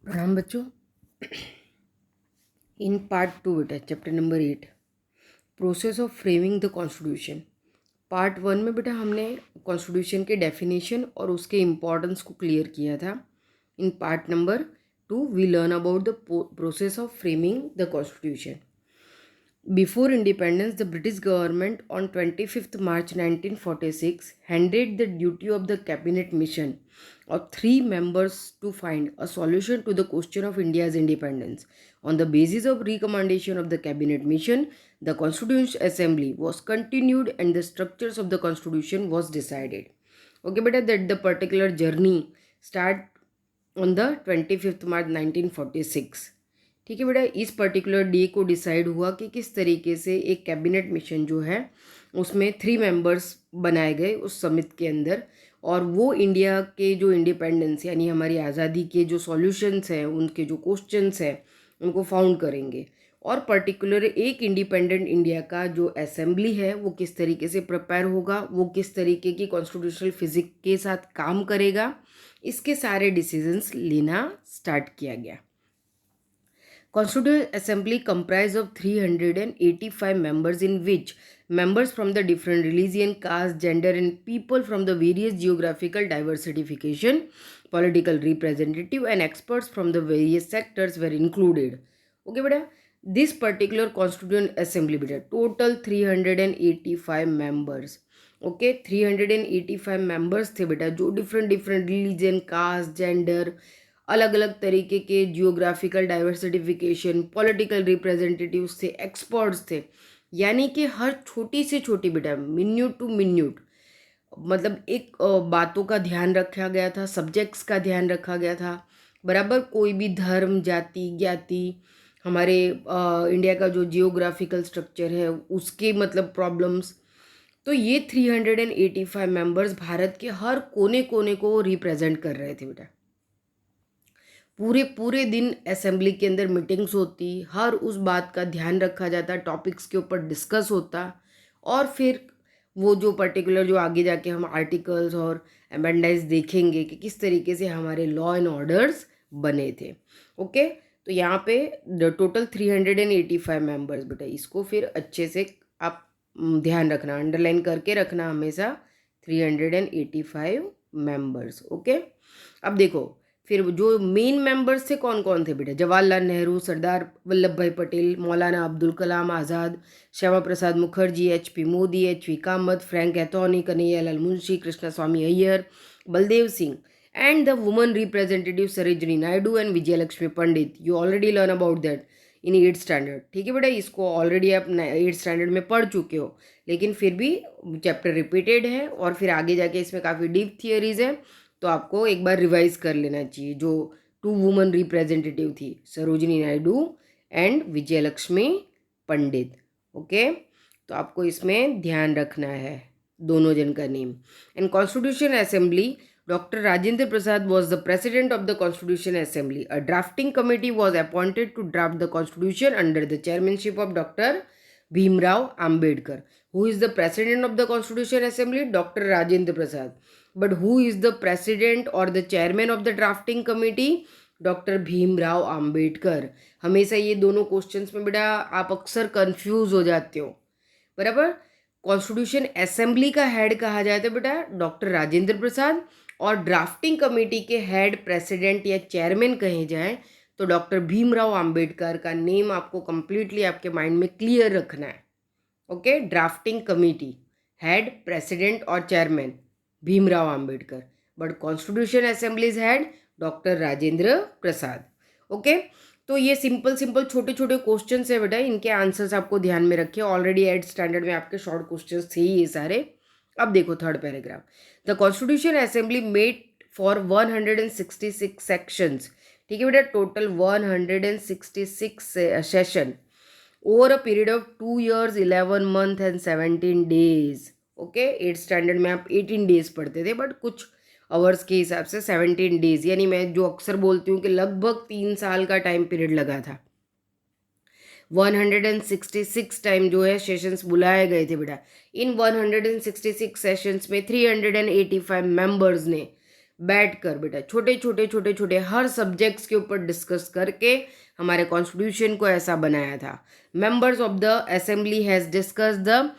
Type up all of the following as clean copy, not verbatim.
प्रणाम बच्चों। In part 2 बेटा chapter number 8 process of framing the constitution. Part 1 में बेटा हमने कॉन्स्टिट्यूशन के डेफिनेशन और उसके इम्पोर्टेंस को क्लियर किया था। In part number 2 we learn about the process of framing the constitution. Before independence, the British government on 25th March 1946 handed the duty of the cabinet mission of 3 members to find a solution to the question of India's independence. On the basis of recommendation of the cabinet mission, the Constituent Assembly was continued and the structures of the constitution was decided. Okay, beta, that the particular journey start on the 25th March 1946. ठीक है बेटा, इस particular day को decide हुआ कि किस तरीके से एक कैबिनेट मिशन जो है उसमें 3 मेंबर्स बनाए गए उस समिति के अंदर, और वो इंडिया के जो इंडिपेंडेंस यानी हमारी आज़ादी के जो सॉल्यूशंस हैं, उनके जो क्वेश्चंस हैं, उनको फाउंड करेंगे। और पर्टिकुलर एक इंडिपेंडेंट इंडिया का जो असेंबली है वो किस तरीके से प्रिपेयर होगा, वो किस तरीके की कॉन्स्टिट्यूशनल फिजिक्स के साथ काम करेगा, इसके सारे डिसीजंस लेना स्टार्ट किया गया। Constituent Assembly comprised of 385 members, in which members from the different religion, caste, gender and people from the various geographical diversification, political representative and experts from the various sectors were included. Okay beta, this particular Constituent Assembly beta total 385 members. Okay 385 members थे बेटा, जो different religion, cast, gender, अलग अलग तरीके के geographical diversification, political representatives थे, experts थे। यानी कि हर छोटी से छोटी बेटा मिन्यूट टू मिन्यूट मतलब एक बातों का ध्यान रखा गया था, सब्जेक्ट्स का ध्यान रखा गया था बराबर। कोई भी धर्म, जाति, ज्ञाति, हमारे इंडिया का जो जियोग्राफिकल स्ट्रक्चर है उसके मतलब प्रॉब्लम्स, तो ये 385 मेंबर्स भारत के हर कोने कोने को रिप्रेजेंट कर रहे थे बेटा। पूरे दिन असेंबली के अंदर मीटिंग्स होती, हर उस बात का ध्यान रखा जाता, टॉपिक्स के ऊपर डिस्कस होता, और फिर वो जो पर्टिकुलर जो आगे जाके हम आर्टिकल्स और अमेंडाइज देखेंगे कि किस तरीके से हमारे लॉ एंड ऑर्डर्स बने थे। ओके, तो यहाँ पे टोटल 385 मेंबर्स बेटा, इसको फिर अच्छे से आप ध्यान रखना, अंडरलाइन करके रखना हमेशा 385 मेंबर्स। ओके, अब देखो फिर जो मेन मेंबर्स थे कौन कौन थे बेटा। Jawaharlal Nehru, Sardar Vallabh Bhai Patel, Maulana Abdul Kalam Azad, Shyama Prasad Mukherjee, HP Modi, HV Kamath, Frank Anthony, Kanhaiyalal Munshi, Krishna Swami Ayyar, Baldev Singh, and the woman representative Sarojini Naidu and Vijayalakshmi Pandit. You already learn about that in 8th standard. ठीक है बेटा, इसको ऑलरेडी आप 8th स्टैंडर्ड में पढ़ चुके हो, लेकिन फिर भी चैप्टर रिपीटेड है और फिर आगे जाके इसमें काफ़ी डीप थियरीज है, तो आपको एक बार रिवाइज कर लेना चाहिए। जो 2 वुमन रिप्रेजेंटेटिव थी, Sarojini Naidu and Vijayalakshmi Pandit. Okay, तो आपको इसमें ध्यान रखना है दोनों जन का name. And constitution assembly, Dr. Rajendra Prasad was the president of the Constitution Assembly. A drafting committee was appointed to draft the constitution under the chairmanship of Dr. Bhimrao Ambedkar. Who is the president of the Constitution Assembly? Dr. Rajendra Prasad. But who is the president or the chairman of the drafting committee? Doctor Bhimrao Ambedkar. हमेशा ये दोनों questions में बेटा आप अक्सर confuse हो जाते हो बराबर। कॉन्स्टिट्यूशन असेंबली का हेड कहा जाता है बेटा डॉक्टर राजेंद्र प्रसाद, और ड्राफ्टिंग कमेटी के हेड, प्रेसिडेंट या चेयरमैन कहे जाएं तो डॉक्टर भीमराव आम्बेडकर का नेम आपको कंप्लीटली आपके माइंड में क्लियर रखना है। Okay, drafting committee head, president और chairman Bhimrao Ambedkar, but constitution assembly's head doctor Rajendra Prasad. Okay, तो ये सिंपल छोटे छोटे क्वेश्चंस है बेटा, इनके आंसर्स आपको ध्यान में रखिए। ऑलरेडी 8th स्टैंडर्ड में आपके शॉर्ट क्वेश्चंस थे ये सारे। अब देखो third paragraph, the constitution assembly met for 166 sections. ठीक है बेटा, total 166 session over a period of 2 years 11 months and 17 days। Okay, 8th standard में आप 18 days पढ़ते थे, बट कुछ आवर्स के हिसाब से 17 days, यानी मैं जो अक्सर बोलती हूँ कि लगभग 3 साल का टाइम पीरियड लगा था। 166 टाइम जो है सेशंस बुलाए गए थे बेटा। इन 166 सेशंस में 385 मेंबर्स ने बैठकर बेटा छोटे छोटे छोटे छोटे हर सब्जेक्ट्स के ऊपर डिस्कस करके हमारे कॉन्स्टिट्यूशन को ऐसा बनाया था. Members of the assembly has discuss the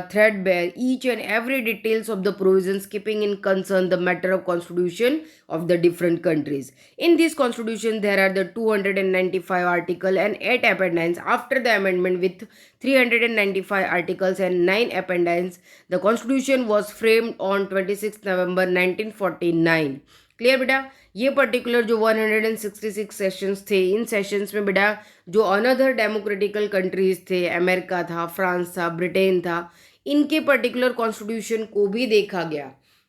threadbare each and every details of the provisions keeping in concern the matter of constitution of the different countries. In this constitution there are the 295 article and 8 appendix. After the amendment with 395 articles and 9 appendix, the constitution was framed on 26 November 1949. Clear बेटा. ये particular जो 166 sessions थे, इन sessions में बेटा जो another democratical countries थे, America था, France था, ब्रिटेन था, इनके पर्टिकुलर कॉन्स्टिट्यूशन को भी देखा गया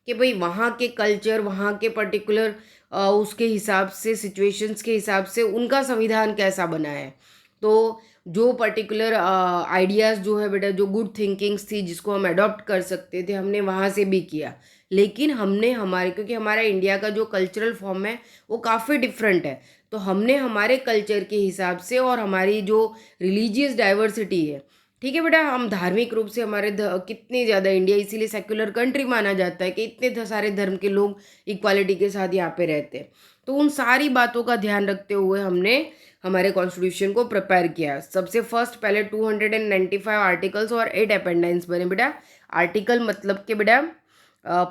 कि भाई वहाँ के कल्चर, वहाँ के पर्टिकुलर उसके हिसाब से, सिचुएशंस के हिसाब से उनका संविधान कैसा बना है. तो जो पर्टिकुलर आइडियाज़ जो है बेटा, जो गुड थिंकिंग्स थी जिसको हम अडॉप्ट कर सकते थे, हमने वहाँ से भी किया. लेकिन हमने हमारे, क्योंकि हमारा इंडिया का जो कल्चरल फॉर्म है वो काफ़ी डिफरेंट है, तो हमने हमारे कल्चर के हिसाब से और हमारी जो रिलीजियस डाइवर्सिटी है, ठीक है बेटा, हम धार्मिक रूप से हमारे कितने ज़्यादा, इंडिया इसीलिए सेक्युलर कंट्री माना जाता है कि इतने सारे धर्म के लोग इक्वालिटी के साथ यहाँ पे रहते हैं. तो उन सारी बातों का ध्यान रखते हुए हमने हमारे कॉन्स्टिट्यूशन को प्रिपेयर किया. सबसे फर्स्ट पहले 295 आर्टिकल्स और 8 अपेंडाइंस बने बेटा. आर्टिकल मतलब के बेटा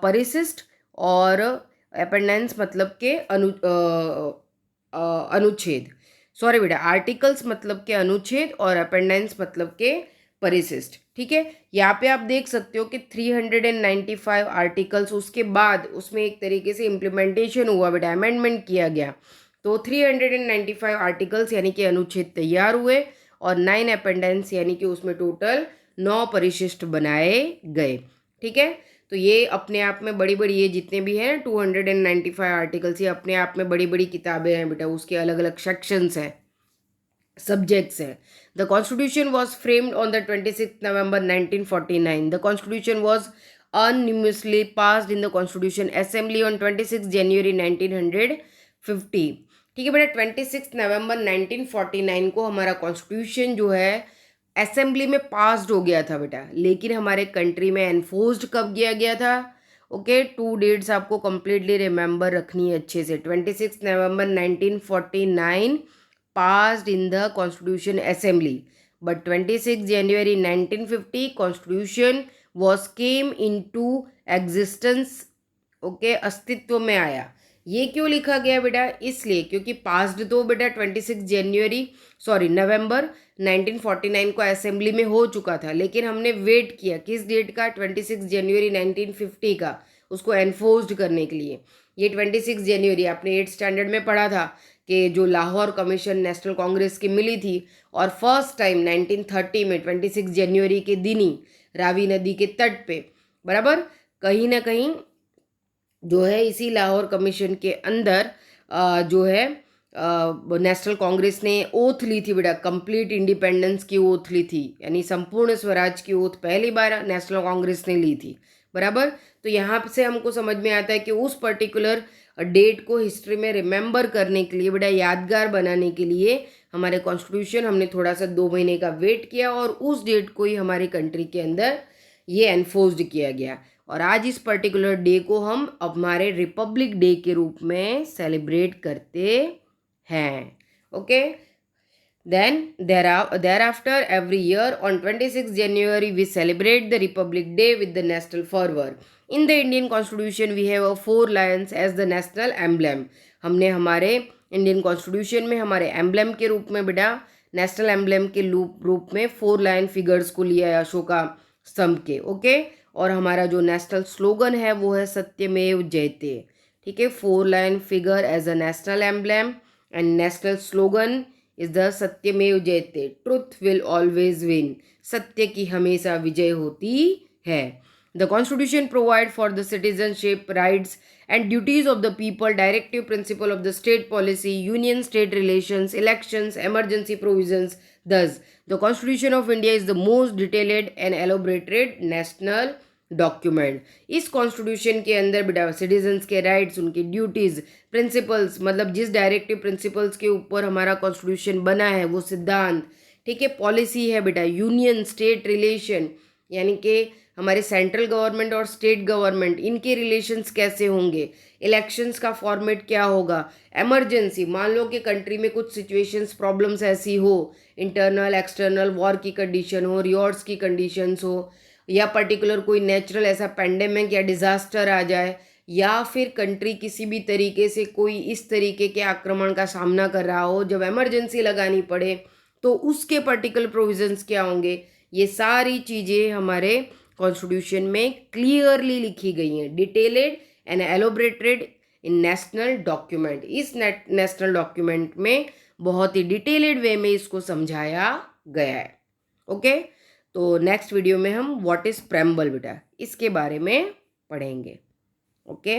परिशिष्ट और अपेंडेंस मतलब के अनुच्छेद. सॉरी बेटा, आर्टिकल्स मतलब के अनुच्छेद और अपेंडेंस मतलब के परिशिष्ट. ठीक है, यहाँ पे आप देख सकते हो कि 395 आर्टिकल्स, उसके बाद उसमें एक तरीके से इम्प्लीमेंटेशन हुआ बेटा, अमेंडमेंट किया गया. तो 395 आर्टिकल्स यानी कि अनुच्छेद तैयार हुए और 9 अपेंडेंस यानी कि उसमें टोटल 9 परिशिष्ट बनाए गए. ठीक है, तो ये अपने आप में बड़ी बड़ी, ये जितने भी हैं 295 आर्टिकल्स, ये अपने आप में बड़ी बड़ी किताबें हैं बेटा, उसके अलग अलग सेक्शंस हैं, सब्जेक्ट्स हैं. The constitution was framed on the 26 November 1949. The constitution was unanimously passed in the Constitution Assembly on 26 January 1950. ठीक है बेटा, 26 नवंबर 1949 को हमारा कॉन्स्टिट्यूशन जो है असेंबली में पास्ड हो गया था बेटा, लेकिन हमारे कंट्री में एनफोर्स्ड कब किया गया था? ओके, 2 डेट्स आपको कंप्लीटली रिमेंबर रखनी है अच्छे से. 26 नवंबर 1949 passed in the Constitution Assembly, but 26 January 1950 Constitution was came into existence. Okay, अस्तित्व में आया. ये क्यों लिखा गया बेटा? इसलिए क्योंकि पास्ड तो बेटा नवंबर 1949 को असेंबली में हो चुका था, लेकिन हमने वेट किया किस डेट का? 26 जनवरी 1950 का, उसको एनफोर्स्ड करने के लिए. ये 26 जनवरी आपने 8th स्टैंडर्ड में पढ़ा था कि जो लाहौर कमीशन नेशनल कांग्रेस की मिली थी, और फर्स्ट टाइम 1930 में 26 जनवरी के दिन ही रावी नदी के तट पे, बराबर, कहीं ना कहीं जो है इसी लाहौर कमीशन के अंदर जो है नेशनल कांग्रेस ने ओथ ली थी बेटा, कंप्लीट इंडिपेंडेंस की ओथ ली थी, यानी संपूर्ण स्वराज की ओथ पहली बार नेशनल कांग्रेस ने ली थी. बराबर, तो यहाँ से हमको समझ में आता है कि उस पर्टिकुलर डेट को हिस्ट्री में रिमेंबर करने के लिए बेटा, यादगार बनाने के लिए हमारे कॉन्स्टिट्यूशन, हमने थोड़ा सा 2 महीने का वेट किया और उस डेट को ही हमारी कंट्री के अंदर ये एनफोर्स्ड किया गया. और आज इस पर्टिकुलर डे को हम हमारे रिपब्लिक डे के रूप में सेलिब्रेट करते हैं. Okay, then thereafter every year on 26 January we celebrate the Republic Day with the national fervor. In the Indian Constitution we have 4 lions as the national emblem. हमने हमारे इंडियन कॉन्स्टिट्यूशन में हमारे emblem के रूप में बेटा, नेशनल एम्बलम के रूप में 4 लायन फिगर्स को लिया है अशोका स्तंभ के. ओके, और हमारा जो नेशनल स्लोगन है वो है सत्यमेव जयते. ठीक है, 4 lion figure as a national emblem and national slogan is the Satyamev Jayate, truth will always win, सत्य की हमेशा विजय होती है. The constitution provide for the citizenship rights and duties of the people, directive principle of the state policy, union state relations, elections, emergency provisions. Thus, the Constitution of India is the most detailed and elaborated national document. इस constitution के अंदर बेटा citizens के rights, उनके duties, principles, मतलब जिस directive principles के ऊपर हमारा कॉन्स्टिट्यूशन बना है वो सिद्धांत, ठीक है, पॉलिसी है बेटा, यूनियन स्टेट रिलेशन, यानी कि हमारे सेंट्रल गवर्नमेंट और स्टेट गवर्नमेंट इनके रिलेशंस कैसे होंगे, इलेक्शंस का फॉर्मेट क्या होगा, इमरजेंसी मान लो कि कंट्री में कुछ सिचुएशंस प्रॉब्लम्स ऐसी हो, इंटरनल एक्सटर्नल वॉर की कंडीशन हो, रियॉर्ड्स की कंडीशंस हो, या पर्टिकुलर कोई नेचुरल ऐसा पेंडेमिक या डिजास्टर आ जाए, या फिर कंट्री किसी भी तरीके से कोई इस तरीके के आक्रमण का सामना कर रहा हो जब इमरजेंसी लगानी पड़े, तो उसके पर्टिकुलर प्रोविजंस क्या होंगे। ये सारी चीज़ें हमारे कॉन्स्टिट्यूशन में क्लियरली लिखी गई हैं, detailed and elaborated in national document. इस नेशनल डॉक्यूमेंट में बहुत ही डिटेलेड वे में इसको समझाया गया है। ओके, तो नेक्स्ट वीडियो में हम व्हाट इज प्रेम्बल बेटा इसके बारे में पढ़ेंगे। ओके।